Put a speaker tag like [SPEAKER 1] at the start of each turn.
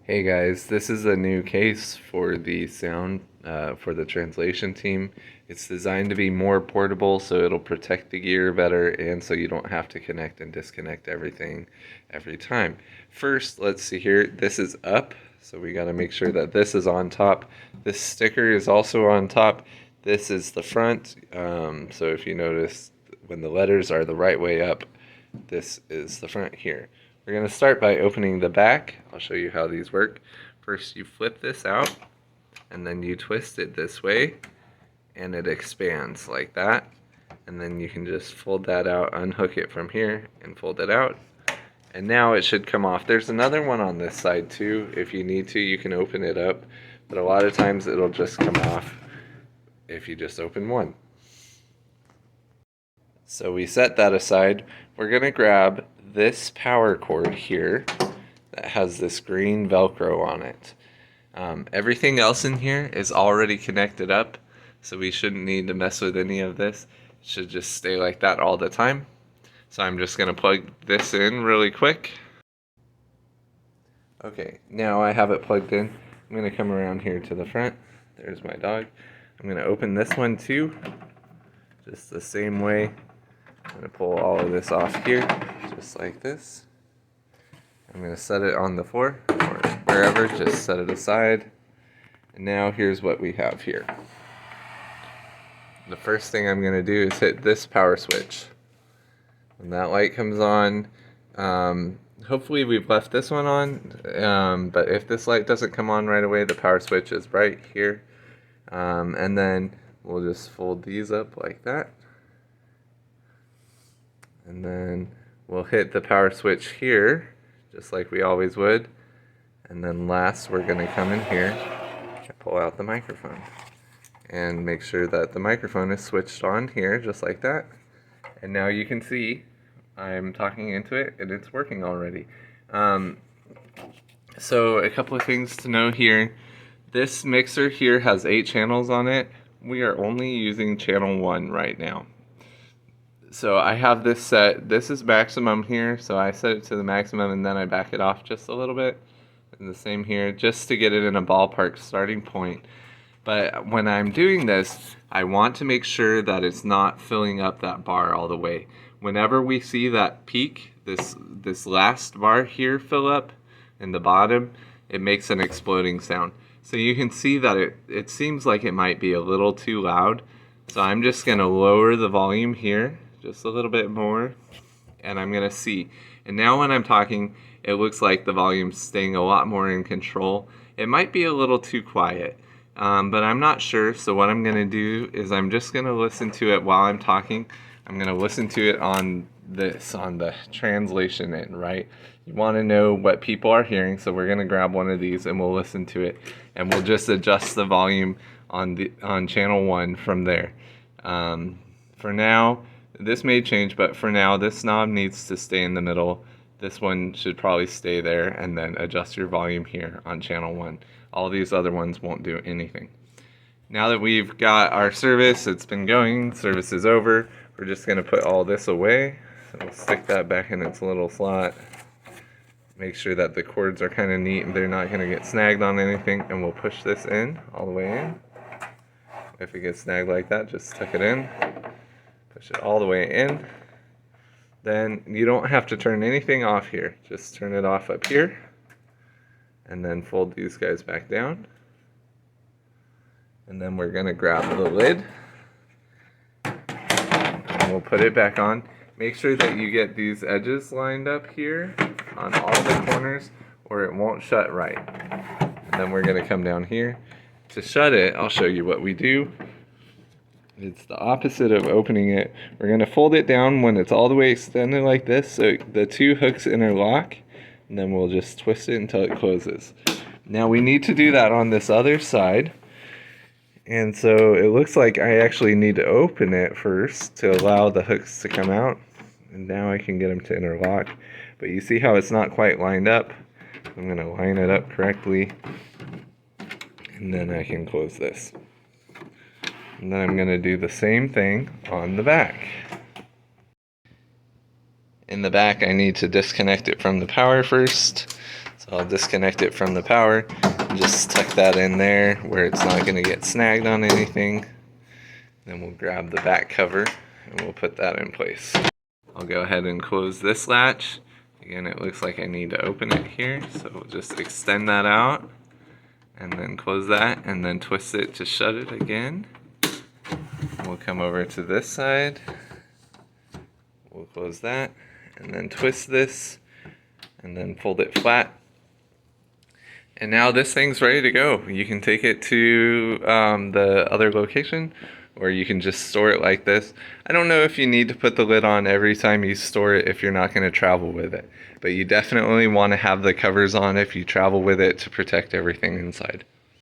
[SPEAKER 1] Hey guys, this is a new case for the sound for the translation team. It's designed to be more portable so it'll protect the gear better and so you don't have to connect and disconnect everything every time. First, let's see here. This is up, so we got to make sure that this is on top. This sticker is also on top. This is the front, so if you notice when the letters are the right way up, this is the front here. We're going to start by opening the back. I'll show you how these work. First you flip this out and then you twist it this way and it expands like that, and then you can just fold that out, unhook it from here and fold it out, and now it should come off. There's another one on this side too. If you need to, you can open it up, but a lot of times it'll just come off if you just open one. So we set that aside. We're going to grab this power cord here that has this green Velcro on it. Everything else in here is already connected up, so we shouldn't need to mess with any of this. It should just stay like that all the time. So I'm just going to plug this in really quick. Okay, now I have it plugged in. I'm going to come around here to the front. There's my dog. I'm going to open this one too, just the same way. I'm going to pull all of this off here, just like this. I'm going to set it on the floor, or wherever, just set it aside. And now here's what we have here. The first thing I'm going to do is hit this power switch. When that light comes on, hopefully we've left this one on, but if this light doesn't come on right away, the power switch is right here. And then we'll just fold these up like that. And then we'll hit the power switch here, just like we always would. And then last, we're going to come in here and pull out the microphone. And make sure that the microphone is switched on here, just like that. And now you can see I'm talking into it, and it's working already. So a couple of things to know here. This mixer here has 8 channels on it. We are only using channel 1 right now. So I have this set. This is maximum here, so I set it to the maximum and then I back it off just a little bit. And the same here, just to get it in a ballpark starting point. But when I'm doing this, I want to make sure that it's not filling up that bar all the way. Whenever we see that peak, this last bar here fill up in the bottom, it makes an exploding sound. So you can see that it seems like it might be a little too loud. So I'm just going to lower the volume here just a little bit more, and I'm going to see. And now when I'm talking, it looks like the volume's staying a lot more in control. It might be a little too quiet, but I'm not sure. So what I'm going to do is I'm just going to listen to it while I'm talking. I'm going to listen to it on the translation end, right? You want to know what people are hearing, so we're going to grab one of these and we'll listen to it, and we'll just adjust the volume on channel 1 from there. For now, this may change, but for now, this knob needs to stay in the middle. This one should probably stay there, and then adjust your volume here on channel 1. All these other ones won't do anything. Now that we've got our service, it's been going, service is over, we're just going to put all this away. So we'll stick that back in its little slot. Make sure that the cords are kind of neat and they're not going to get snagged on anything, and we'll push this in, all the way in. If it gets snagged like that, just tuck it in. Push it all the way in. Then you don't have to turn anything off here. Just turn it off up here. And then fold these guys back down. And then we're going to grab the lid. And we'll put it back on. Make sure that you get these edges lined up here on all the corners, or it won't shut right. And then we're going to come down here. To shut it, I'll show you what we do. It's the opposite of opening it. We're going to fold it down when it's all the way extended like this, so the 2 hooks interlock, and then we'll just twist it until it closes. Now we need to do that on this other side, and so it looks like I actually need to open it first to allow the hooks to come out, and now I can get them to interlock. But you see how it's not quite lined up? I'm going to line it up correctly, and then I can close this. And then I'm going to do the same thing on the back. In the back, I need to disconnect it from the power first. So I'll disconnect it from the power and just tuck that in there where it's not going to get snagged on anything. Then we'll grab the back cover and we'll put that in place. I'll go ahead and close this latch. Again, it looks like I need to open it here, so we'll just extend that out and then close that and then twist it to shut it again. We'll come over to this side. We'll close that and then twist this and then fold it flat. And now this thing's ready to go. You can take it to the other location, or you can just store it like this. I don't know if you need to put the lid on every time you store it if you're not going to travel with it. But you definitely want to have the covers on if you travel with it to protect everything inside.